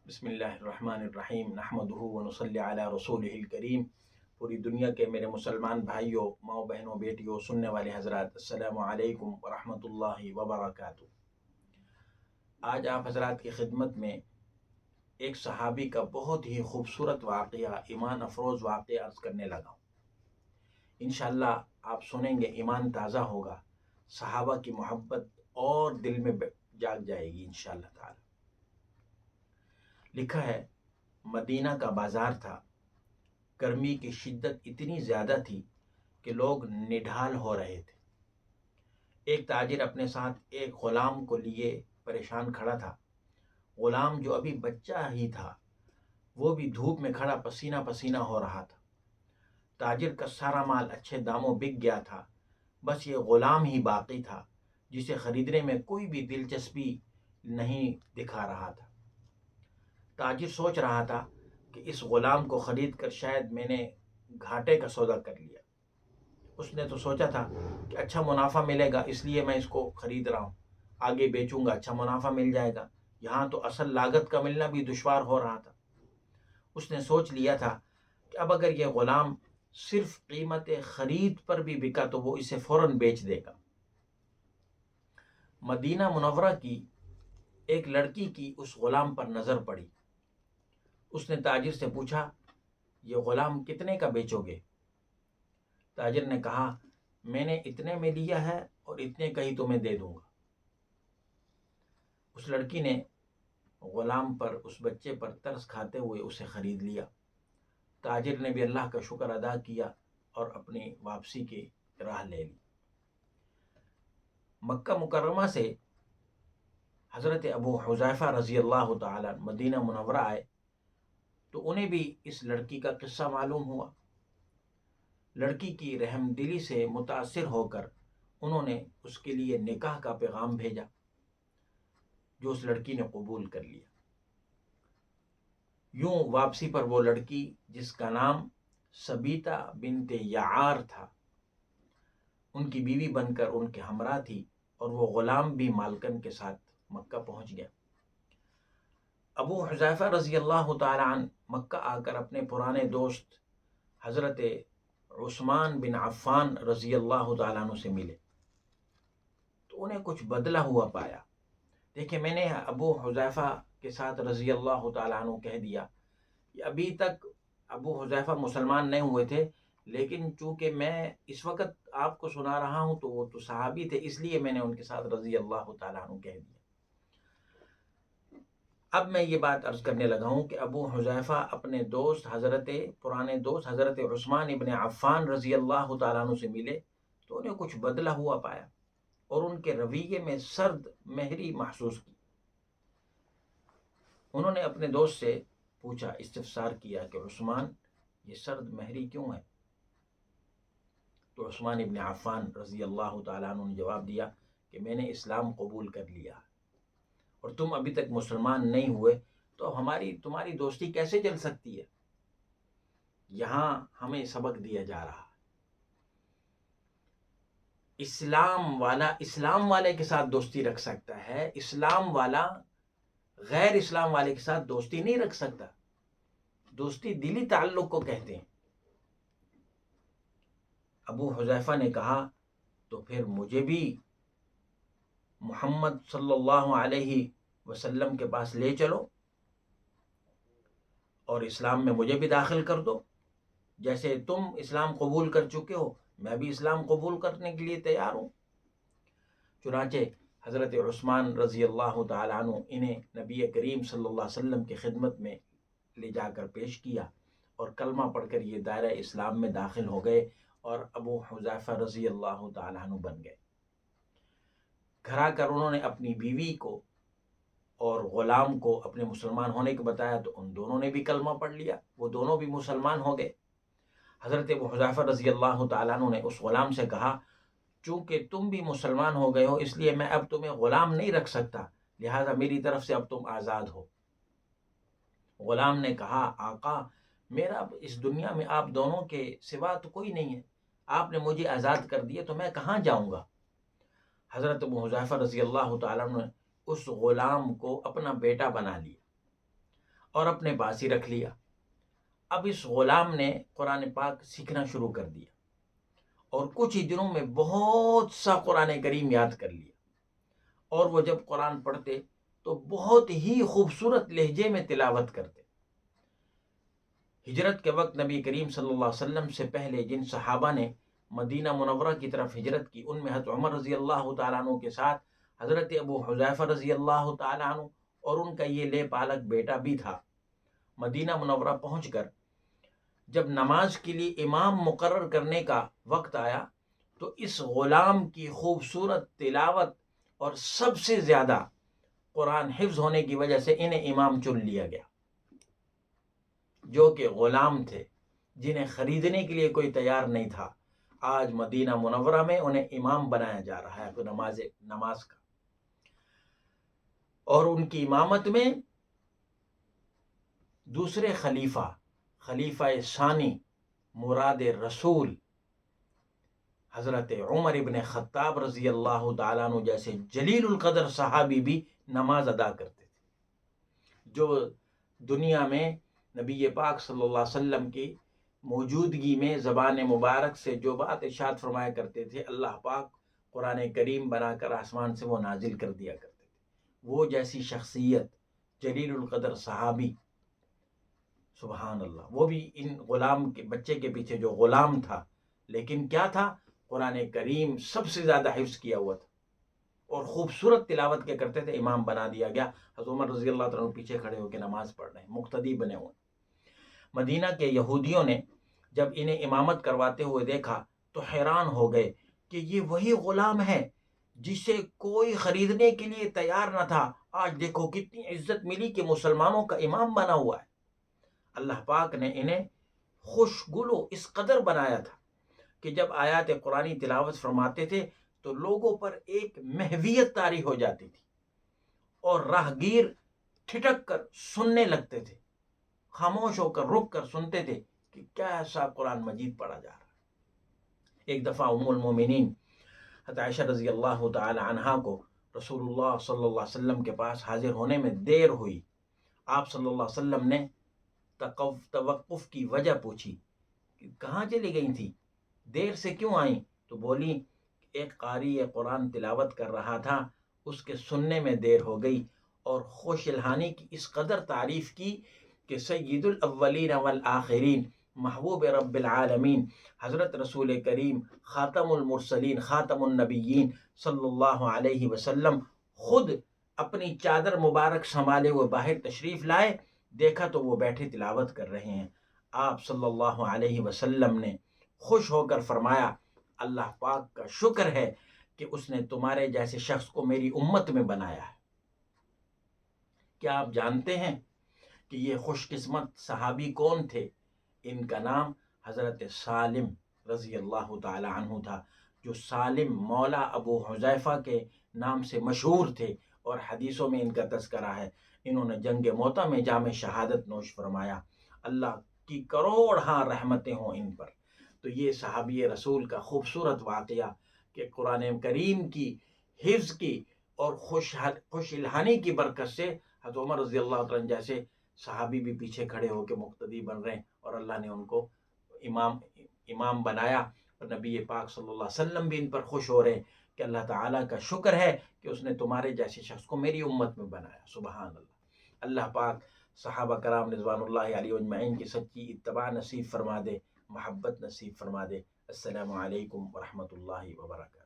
بسم اللہ الرحمن الرحیم نحمدہ ونصلی علی رسولہ الکریم۔ پوری دنیا کے میرے مسلمان بھائیوں، ماؤں بہنوں، بیٹیوں، سننے والے حضرات، السلام علیکم ورحمۃ اللہ وبرکاتہ۔ آج آپ حضرات کی خدمت میں ایک صحابی کا بہت ہی خوبصورت واقعہ، ایمان افروز واقعہ عرض کرنے لگا ہوں۔ انشاءاللہ آپ سنیں گے، ایمان تازہ ہوگا، صحابہ کی محبت اور دل میں جاگ جائے گی انشاءاللہ تعالی۔ لکھا ہے، مدینہ کا بازار تھا، گرمی کی شدت اتنی زیادہ تھی کہ لوگ نڈھال ہو رہے تھے۔ ایک تاجر اپنے ساتھ ایک غلام کو لیے پریشان کھڑا تھا۔ غلام جو ابھی بچہ ہی تھا، وہ بھی دھوپ میں کھڑا پسینہ پسینہ ہو رہا تھا۔ تاجر کا سارا مال اچھے داموں بک گیا تھا، بس یہ غلام ہی باقی تھا جسے خریدنے میں کوئی بھی دلچسپی نہیں دکھا رہا تھا۔ تاجر سوچ رہا تھا کہ اس غلام کو خرید کر شاید میں نے گھاٹے کا سودا کر لیا۔ اس نے تو سوچا تھا کہ اچھا منافع ملے گا، اس لیے میں اس کو خرید رہا ہوں، آگے بیچوں گا، اچھا منافع مل جائے گا۔ یہاں تو اصل لاگت کا ملنا بھی دشوار ہو رہا تھا۔ اس نے سوچ لیا تھا کہ اب اگر یہ غلام صرف قیمت خرید پر بھی بکا تو وہ اسے فوراً بیچ دے گا۔ مدینہ منورہ کی ایک لڑکی کی اس غلام پر نظر پڑی۔ اس نے تاجر سے پوچھا، یہ غلام کتنے کا بیچو گے؟ تاجر نے کہا، میں نے اتنے میں لیا ہے اور اتنے کا ہی تمہیں دے دوں گا۔ اس لڑکی نے غلام پر، اس بچے پر ترس کھاتے ہوئے اسے خرید لیا۔ تاجر نے بھی اللہ کا شکر ادا کیا اور اپنی واپسی کی راہ لے لی۔ مکہ مکرمہ سے حضرت ابو حذیفہ رضی اللہ تعالیٰ مدینہ منورہ آئے تو انہیں بھی اس لڑکی کا قصہ معلوم ہوا۔ لڑکی کی رحم دلی سے متاثر ہو کر انہوں نے اس کے لیے نکاح کا پیغام بھیجا، جو اس لڑکی نے قبول کر لیا۔ یوں واپسی پر وہ لڑکی، جس کا نام سبیتا بنت یعار تھا، ان کی بیوی بن کر ان کے ہمراہ تھی، اور وہ غلام بھی مالکن کے ساتھ مکہ پہنچ گیا۔ ابو حذیفہ رضی اللہ تعالیٰ عنہ مکہ آ کر اپنے پرانے دوست حضرت عثمان بن عفان رضی اللہ تعالیٰ عنہ سے ملے تو انہیں کچھ بدلہ ہوا پایا۔ دیکھیں، میں نے ابو حذیفہ کے ساتھ رضی اللہ تعالیٰ عنہ کہہ دیا کہ ابھی تک ابو حذیفہ مسلمان نہیں ہوئے تھے، لیکن چونکہ میں اس وقت آپ کو سنا رہا ہوں تو وہ تو صحابی تھے، اس لیے میں نے ان کے ساتھ رضی اللہ تعالیٰ عنہ کہہ دیا۔ اب میں یہ بات عرض کرنے لگا ہوں کہ ابو حذیفہ اپنے دوست پرانے دوست حضرت عثمان ابن عفان رضی اللہ تعالیٰ عنہ سے ملے تو انہیں کچھ بدلہ ہوا پایا اور ان کے رویے میں سرد مہری محسوس کی۔ انہوں نے اپنے دوست سے پوچھا، استفسار کیا کہ عثمان، یہ سرد مہری کیوں ہے؟ تو عثمان ابن عفان رضی اللہ تعالیٰ عنہ نے جواب دیا کہ میں نے اسلام قبول کر لیا اور تم ابھی تک مسلمان نہیں ہوئے، تو تمہاری دوستی کیسے چل سکتی ہے؟ یہاں ہمیں سبق دیا جا رہا ہے، اسلام والے کے ساتھ دوستی رکھ سکتا ہے، اسلام والا غیر اسلام والے کے ساتھ دوستی نہیں رکھ سکتا۔ دوستی دلی تعلق کو کہتے ہیں۔ ابو حذیفہ نے کہا، تو پھر مجھے بھی محمد صلی اللہ علیہ وسلم کے پاس لے چلو اور اسلام میں مجھے بھی داخل کر دو۔ جیسے تم اسلام قبول کر چکے ہو، میں بھی اسلام قبول کرنے کے لیے تیار ہوں۔ چنانچہ حضرت عثمان رضی اللہ تعالیٰ عنہ انہیں نبی کریم صلی اللہ علیہ وسلم کی خدمت میں لے جا کر پیش کیا اور کلمہ پڑھ کر یہ دائرہ اسلام میں داخل ہو گئے اور ابو حذیفہ رضی اللہ تعالیٰ عنہ بن گئے۔ گھر آ کر انہوں نے اپنی بیوی کو اور غلام کو اپنے مسلمان ہونے کو بتایا تو ان دونوں نے بھی کلمہ پڑھ لیا، وہ دونوں بھی مسلمان ہو گئے۔ حضرت ابو حذیفہ رضی اللہ تعالیٰ عنہ نے اس غلام سے کہا، چونکہ تم بھی مسلمان ہو گئے ہو، اس لیے میں اب تمہیں غلام نہیں رکھ سکتا، لہذا میری طرف سے اب تم آزاد ہو۔ غلام نے کہا، آقا، میرا اب اس دنیا میں آپ دونوں کے سوا تو کوئی نہیں ہے، آپ نے مجھے آزاد کر دیا تو میں کہاں جاؤں گا؟ حضرت ابو حذیفہ رضی اللہ تعالیٰ عنہ نے اس غلام کو اپنا بیٹا بنا لیا اور اپنے پاس ہی رکھ لیا۔ اب اس غلام نے قرآن پاک سیکھنا شروع کر دیا اور کچھ ہی دنوں میں بہت سا قرآن کریم یاد کر لیا، اور وہ جب قرآن پڑھتے تو بہت ہی خوبصورت لہجے میں تلاوت کرتے۔ ہجرت کے وقت نبی کریم صلی اللہ علیہ وسلم سے پہلے جن صحابہ نے مدینہ منورہ کی طرف ہجرت کی، ان میں حضرت عمر رضی اللہ تعالیٰ عنہ کے ساتھ حضرت ابو حذیفہ رضی اللہ تعالیٰ عنہ اور ان کا یہ لے پالک بیٹا بھی تھا۔ مدینہ منورہ پہنچ کر جب نماز کے لیے امام مقرر کرنے کا وقت آیا تو اس غلام کی خوبصورت تلاوت اور سب سے زیادہ قرآن حفظ ہونے کی وجہ سے انہیں امام چن لیا گیا، جو کہ غلام تھے جنہیں خریدنے کے لیے کوئی تیار نہیں تھا۔ آج مدینہ منورہ میں انہیں امام بنایا جا رہا ہے نماز کا، اور ان کی امامت میں دوسرے خلیفہ ثانی مراد رسول حضرت عمر ابن خطاب رضی اللہ تعالیٰ عنہ جیسے جلیل القدر صحابی بھی نماز ادا کرتے تھے، جو دنیا میں نبی پاک صلی اللہ علیہ وسلم کی موجودگی میں زبان مبارک سے جو بات ارشاد فرمایا کرتے تھے، اللہ پاک قرآن کریم بنا کر آسمان سے وہ نازل کر دیا کرتے تھے۔ وہ جیسی شخصیت، جلیل القدر صحابی، سبحان اللہ، وہ بھی ان غلام کے بچے کے پیچھے جو غلام تھا، لیکن کیا تھا؟ قرآن کریم سب سے زیادہ حفظ کیا ہوا تھا اور خوبصورت تلاوت کے کرتے تھے۔ امام بنا دیا گیا، حضرت عمر رضی اللہ عنہ پیچھے کھڑے ہو کے نماز پڑھ رہے ہیں، مقتدی بنے ہوئے۔ مدینہ کے یہودیوں نے جب انہیں امامت کرواتے ہوئے دیکھا تو حیران ہو گئے کہ یہ وہی غلام ہے جسے کوئی خریدنے کے لیے تیار نہ تھا، آج دیکھو کتنی عزت ملی کہ مسلمانوں کا امام بنا ہوا ہے۔ اللہ پاک نے انہیں خوشگلو اس قدر بنایا تھا کہ جب آیات قرآنی تلاوت فرماتے تھے تو لوگوں پر ایک محویت طاری ہو جاتی تھی اور راہگیر ٹھٹک کر سننے لگتے تھے، خاموش ہو کر رک کر سنتے تھے کہ کیسا قرآن مجید پڑھا جا رہا ہے۔ ایک دفعہ ام المومنین حضرت عائشہ رضی اللہ تعالی عنہا کو رسول اللہ صلی اللہ علیہ وسلم کے پاس حاضر ہونے میں دیر ہوئی۔ آپ صلی اللہ علیہ وسلم نے توقف کی وجہ پوچھی کہ کہاں چلی گئی تھی، دیر سے کیوں آئیں؟ تو بولی ایک قاری قرآن تلاوت کر رہا تھا، اس کے سننے میں دیر ہو گئی، اور خوش الحانی کی اس قدر تعریف کی کہ سید الاولین والآخرین، محبوب رب العالمین، حضرت رسول کریم، خاتم المرسلین، خاتم النبیین صلی اللہ علیہ وسلم خود اپنی چادر مبارک سنبھالے ہوئے باہر تشریف لائے، دیکھا تو وہ بیٹھے تلاوت کر رہے ہیں۔ آپ صلی اللہ علیہ وسلم نے خوش ہو کر فرمایا، اللہ پاک کا شکر ہے کہ اس نے تمہارے جیسے شخص کو میری امت میں بنایا ہے۔ کیا آپ جانتے ہیں کہ یہ خوش قسمت صحابی کون تھے؟ ان کا نام حضرت سالم رضی اللہ تعالی عنہ تھا، جو سالم مولا ابو حذیفہ کے نام سے مشہور تھے، اور حدیثوں میں ان کا تذکرہ ہے۔ انہوں نے جنگ موطا میں جام شہادت نوش فرمایا، اللہ کی کروڑ رحمتیں ہوں ان پر۔ تو یہ صحابی رسول کا خوبصورت واقعہ کہ قرآن کریم کی حفظ کی اور خوش الحانی کی برکت سے حضرت عمر رضی اللہ عنہ جیسے صحابی بھی پیچھے کھڑے ہو کے مقتدی بن رہے ہیں، اور اللہ نے ان کو امام بنایا، اور نبی پاک صلی اللہ علیہ وسلم بھی ان پر خوش ہو رہے ہیں کہ اللہ تعالیٰ کا شکر ہے کہ اس نے تمہارے جیسے شخص کو میری امت میں بنایا۔ سبحان اللہ۔ اللہ پاک صحابہ کرام رضوان اللہ علیہ اجمعین کی سچی اتباع نصیب فرما دے، محبت نصیب فرما دے۔ السلام علیکم ورحمۃ اللہ وبرکاتہ۔